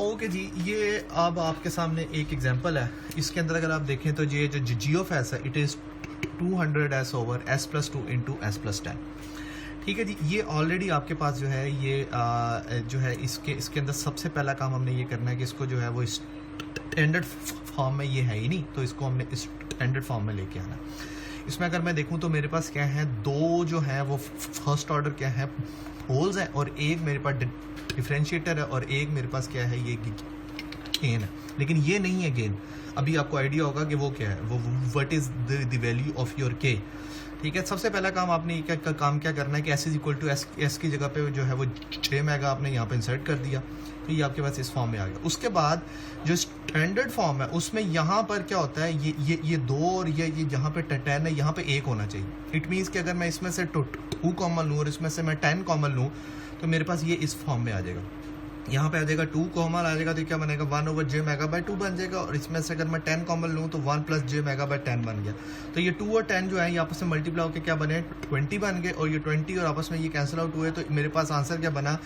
Okay जी, ये अब आपके सामने एक एग्जांपल है। इसके अंदर अगर आप देखें तो ये जो जियोफेस है it is 200s over s+2 into s+10। ठीक है जी, ये ऑलरेडी आपके पास जो है ये जो है इसके अंदर सबसे पहला काम हमने ये करना है कि इसको जो है वो स्टैंडर्ड फॉर्म में, ये है ही नहीं तो इसको हमने स्टैंडर्ड फॉर्म में लेके आना। इसमें अगर मैं देखूं तो मेरे पास क्या है, दो जो है वो फर्स्ट ऑर्डर क्या है पोल्स है, और एक मेरे पास डिफरेंशिएटर है, और एक मेरे पास क्या है ये गेन है। लेकिन ये नहीं है गेन। अभी आपको आइडिया होगा कि वो क्या है, वो what is the value of your के। ठीक है, सबसे पहला काम आपने काम क्या करना है कि s इक्वल टू एस की जगह पे जो है वो 6 मेगा आपने यहाँ पे इंसर्ट कर दिया, तो ये आपके पास इस फॉर्म में आ गया। उसके बाद जो स्टैंडर्ड फॉर्म है उसमें यहाँ पर क्या होता है, ये 2 और ये यहाँ पे 10 है, यहाँ पे 1 होना चाहिए। इट मीन्स कि अगर मैं इसमें से 2 कॉमन लूँ और इसमें से मैं 10 कॉमन लूँ तो मेरे पास ये इस फॉर्म में आ जाएगा। यहाँ पे आ जाएगा 2 कॉमन आ जाएगा तो क्या बनेगा 1/j मेगा/2 बन जाएगा, और इसमें से अगर मैं 10 कॉमन लूँ तो 1+j मेगा/10 बन गया। तो ये 2 और 10 जो है ये आपस में मल्टीप्लाई होकर क्या बने 20 बन गए, और ये 20 और आपस में ये कैंसिल आउट हुए, तो मेरे पास आंसर क्या बना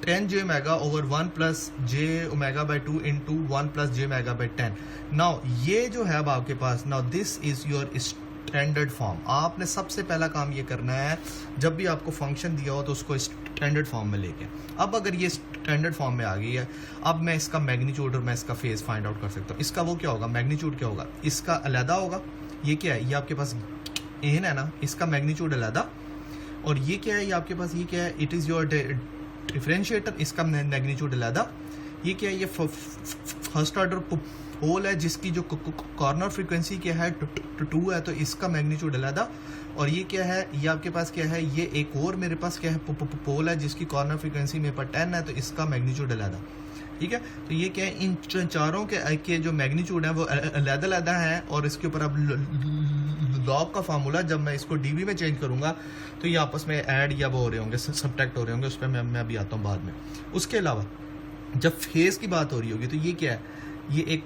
10j मेगा ओवर 1+j मेगा/2 इंटू 1+j मेगा/10। नाउ ये जो है अब आपके पास, now this is your standard form. आपने सबसे पहला काम ये करना है, जब भी आपको फंक्शन दिया हो तो उसको स्टैंडर्ड फॉर्म में लेके। अब अगर ये स्टैंडर्ड फॉर्म में आ गई है, अब मैं इसका मैग्नीट्यूड और मैं इसका फेज फाइंड आउट कर सकता हूँ। इसका वो क्या होगा, मैग्नीट्यूड क्या होगा, इसका अलहदा होगा। ये क्या है, ये आपके पास एन है ना, इसका मैग्नीट्यूड अलहदा, और ये क्या है, ये आपके पास ये क्या है, इट इज़ योर डिफरेंशिएटर, इसका मैग्नीट्यूड अलहदा। ये क्या है, ये फर्स्ट ऑर्डर पोल है जिसकी जो कॉर्नर फ्रीक्वेंसी क्या है 2 है, तो इसका मैग्नीट्यूड अलहदा। और ये क्या है, ये आपके पास क्या है, ये एक और मेरे पास क्या है पोल है जिसकी कॉर्नर फ्रीक्वेंसी मेरे पास 10 है, तो इसका मैग्नीट्यूड अलहदा। ठीक है, तो ये क्या है, इन चारों के जो मैग्नीट्यूड है वो अलहदा है, और इसके ऊपर अब लॉग का फार्मूला जब मैं इसको डीबी में चेंज करूंगा तो ये आपस में ऐड या वो हो रहे होंगे, सब्ट्रैक्ट हो रहे होंगे, उस पर मैं अभी आता हूँ बाद में। उसके अलावा जब फेज की बात हो रही होगी तो ये क्या है, ये एक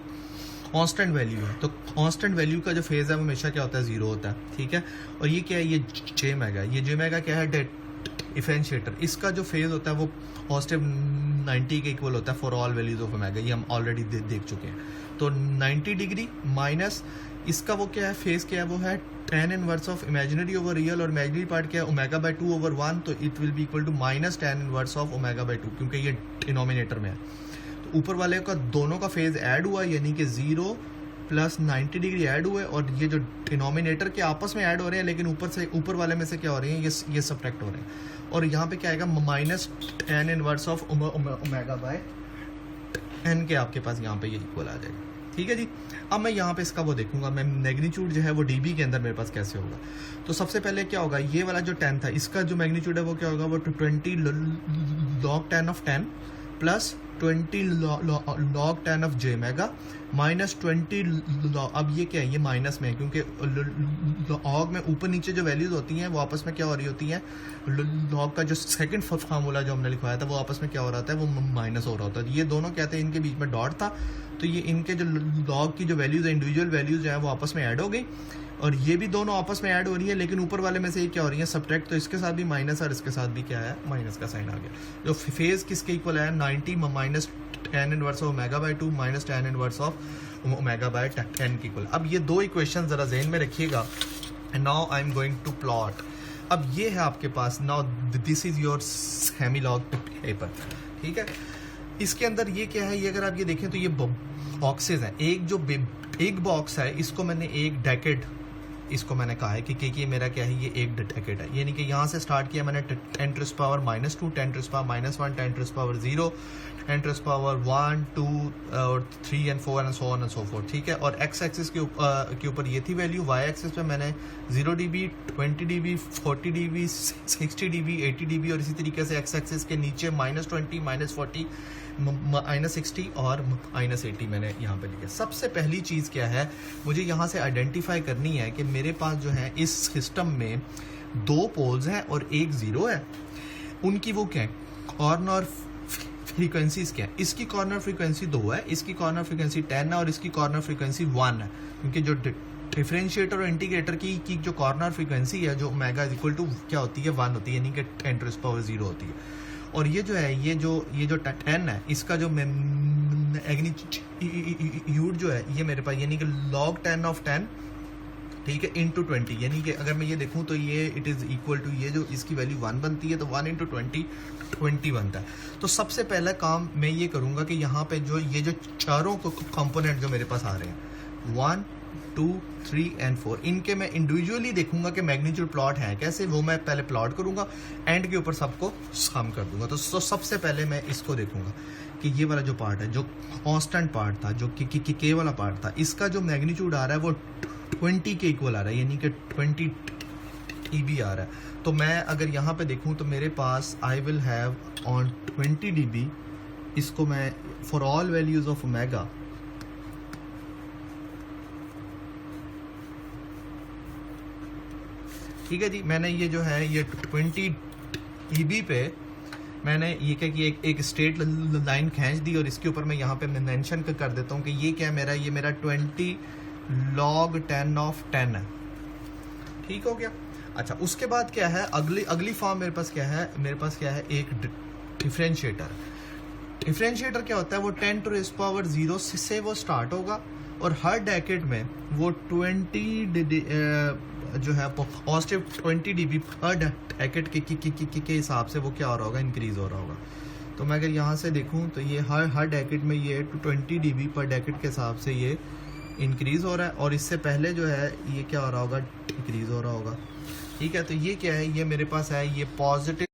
कांस्टेंट वैल्यू है, तो कांस्टेंट वैल्यू का जो फेज है वो हमेशा क्या होता है 0 होता है। ठीक है, और ये क्या है, ये j मेगा, ये j मेगा क्या है डिफरेंशिएटर, इसका जो फेज होता है वो पॉजिटिव 90 के इक्वल होता है for all values of omega, ये हम ऑलरेडी देख चुके हैं। तो 90 डिग्री माइनस इसका वो क्या है, फेज क्या है, वो है tan inverse of imaginary over real, और इमेजिनरी पार्ट क्या है ओमेगा/2 ओवर 1, तो it will be equal to minus tan inverse of ओमेगा/2, क्योंकि ये डिनोमिनेटर में है। तो ऊपर वाले का दोनों का फेज ऐड हुआ, यानी कि 0 + 90 डिग्री ऐड हुए, और ये जो डिनोमिनेटर के आपस में ऐड हो रहे हैं, लेकिन ऊपर वाले में से क्या हो रहे हैं, ये सब्ट्रैक्ट हो रहे हैं। और यहाँ पे क्या आएगा माइनस tan इनवर्स ऑफ ओमेगा/n के आपके पास यहाँ पे ये इक्वल आ जाएगा। ठीक है जी, अब मैं यहाँ पे इसका वो देखूंगा, मैं मैग्नीट्यूड जो है वो डीबी के अंदर मेरे पास कैसे होगा। तो सबसे पहले क्या होगा, ये वाला जो 10 था इसका जो मैग्नीट्यूड है वो क्या होगा, वो 20 log 10 of 10 plus 20 log 10 of j mega minus 20 अब ये क्या है, ये माइनस में है क्योंकि लॉग में ऊपर नीचे जो वैल्यूज होती हैं वो आपस में क्या हो रही होती हैं, लॉग का जो सेकंड फार्मूला जो हमने लिखवाया था वो आपस में क्या हो रहा था, वो माइनस हो रहा होता है। ये दोनों कहते हैं, इनके बीच में डॉट था, तो ये इनके जो लॉग की जो वैल्यूज है, इंडिविजुअल वैल्यूज जो है वो आपस में ऐड हो गई, और ये भी दोनों आपस में ऐड हो रही है, लेकिन ऊपर वाले में से ये क्या हो रही है सब्ट्रैक्ट, तो इसके साथ भी माइनस और इसके साथ भी क्या है माइनस का साइन आ गया। जो फेज किसके इक्वल है 90 माइनस tan इनवर्स ऑफ ओमेगा/2 माइनस tan इनवर्स ऑफ ओमेगा/10 के इक्वल। अब ये दो इक्वेशन जरा ज़हन में रखिएगा। Now I am going to plot. अब ये है आपके पास, now this is your semi log paper. ठीक है, इसके अंदर ये क्या है, ये अगर आप ये देखें तो ये बॉक्सेस हैं। एक जो बिग बॉक्स है इसको मैंने एक डेकेड इसको मैंने कहा है कि मेरा क्या है, ये एक डेकेड है, यानी कि यहाँ से स्टार्ट किया मैंने 10⁻⁻², 10⁻⁻1, 10⁻0, 10⁻1, 2 और 3 and 4 and so on and so forth। ठीक है, और एक्स एक्सिस के ऊपर ये थी वैल्यू, वाई एक्सिस पे मैंने 0 dB, 20 dB, 40 dB, 60 dB, 80 dB, और इसी तरीके से एक्स एक्सिस के नीचे -20, -40, -60 और -80 मैंने यहाँ पे लिखा। सबसे पहली चीज़ क्या है, मुझे यहाँ से आइडेंटिफाई करनी है कि मेरे पास जो है इस सिस्टम में 2 पोल्स हैं और एक 0 है, उनकी वो क्या है कॉर्नर फ्रीक्वेंसीज क्या है। इसकी कॉर्नर फ्रीक्वेंसी 2 है, इसकी कॉर्नर फ्रीक्वेंसी 10 है, और इसकी कॉर्नर फ्रीक्वेंसी 1 है, क्योंकि जो डिफरेंशिएटर और इंटीग्रेटर की जो कॉर्नर फ्रीक्वेंसी है जो ओमेगा इक्वल टू क्या होती है 1 होती है, यानी कि 10⁻0 होती है। और ये जो है ये जो 10 है इसका जो मैग्नीट्यूड जो है ये मेरे पास यानी कि log 10 ऑफ 10, ठीक है, इंटू 20, यानी कि अगर मैं ये देखूं तो ये इट इज़ इक्वल टू ये जो इसकी वैल्यू 1 बनती है तो 1 इंटू 20 बनता है। तो सबसे पहला काम मैं ये करूँगा कि यहाँ पे जो ये जो चारों कंपोनेंट जो मेरे पास आ रहे हैं 1, 2, 3 एंड 4, इनके मैं इंडिविजुअली देखूंगा कि मैग्नीट्यूड प्लॉट है कैसे, वो मैं पहले प्लॉट करूंगा, एंड के ऊपर सबको सम कर दूंगा। तो सबसे पहले मैं इसको देखूंगा कि ये वाला जो पार्ट है जो कांस्टेंट पार्ट था जो कि के वाला पार्ट था, इसका जो मैग्नीट्यूड आ रहा है वो 20 के इक्वल आ रहा है, यानी कि 20 dB आ रहा है। तो मैं अगर यहाँ पे देखूँ तो मेरे पास I will have on 20 dB, इसको मैं for all values of omega ठीक है जी, मैंने ये जो है ये 20 dB पे मैंने ये क्या कि एक स्ट्रेट लाइन खींच दी और इसके ऊपर मैं यहाँ पे मेंशन कर देता हूँ कि ये क्या है मेरा, ये मेरा 20 log 10 ऑफ 10 है, ठीक हो गया। अच्छा, उसके बाद क्या है, अगली फॉर्म मेरे पास क्या है, मेरे पास क्या है एक डिफरेंशिएटर। डिफरेंशिएटर क्या होता है, वो 10 to the power 0 से वो स्टार्ट होगा और हर डेकेड में वो 20 जो है पॉजिटिव 20 dB हर डेकेड के हिसाब से वो क्या हो रहा होगा, इंक्रीज हो रहा होगा। तो मैं अगर यहाँ से देखूँ तो ये हर डेकेड में ये 20 dB पर डेकेड के हिसाब से ये इंक्रीज हो रहा है, और इससे पहले जो है ये क्या हो रहा होगा, डिक्रीज हो रहा होगा, ठीक है। तो ये क्या है, ये मेरे पास है ये पॉजिटिव